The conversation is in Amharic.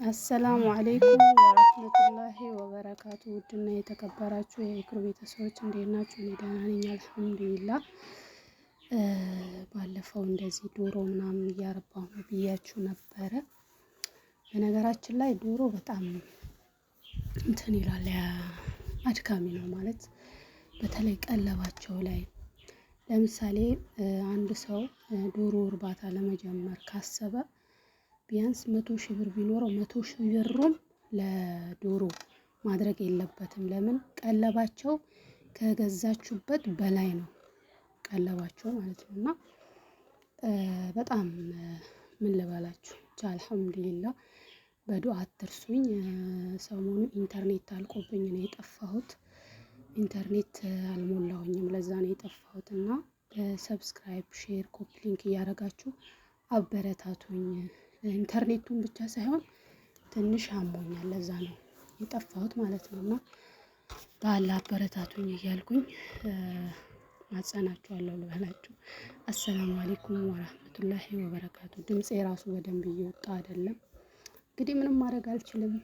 አሰላሙ አለይኩም ወራህመቱላሂ ወበረካቱ። ውድና የተከበራችሁ የኢክሩ ቤተሰቦች እንዴት ናችሁ? እኔ ደህና ነኝ አልሐምዱሊላህ። ባለፈው እንደዚህ ዶሮ ምናምን እያረባሁ ነው ብያችሁ ነበረ። በነገራችን ላይ ዶሮ በጣም እንትን ይላል አድካሚ ነው ማለት በተለይ ቀለባቸው ላይ ለምሳሌ አንድ ሰው ዶሮ እርባታ ለመጀመር ካሰበ ቢያንስ 100,000 ብር ቢኖረው 100,000 ብሩን ለዶሮ ማድረግ የለበትም። ለምን ቀለባቸው ከገዛችሁበት በላይ ነው ቀለባቸው ማለት ነው። እና በጣም ምን ልበላችሁ ብቻ አልሐምዱሊላህ በዱአ አትርሱኝ። ሰሞኑን ኢንተርኔት አልቆብኝ ነው የጠፋሁት። ኢንተርኔት አልሞላሁኝም ለዛ ነው የጠፋሁት። እና ሰብስክራይብ፣ ሼር፣ ኮፒ ሊንክ እያደረጋችሁ አበረታቱኝ። ኢንተርኔቱን ብቻ ሳይሆን ትንሽ አሞኛል ለዛ ነው የጠፋሁት ማለት ነው። እና ባላ አበረታቱኝ እያልኩኝ ማጸናችኋለሁ ልበላችሁ። አሰላሙ አለይኩም ወራህመቱላሂ ወበረካቱ። ድምፄ ራሱ በደንብ እየወጣ አይደለም። እንግዲህ ምንም ማድረግ አልችልም።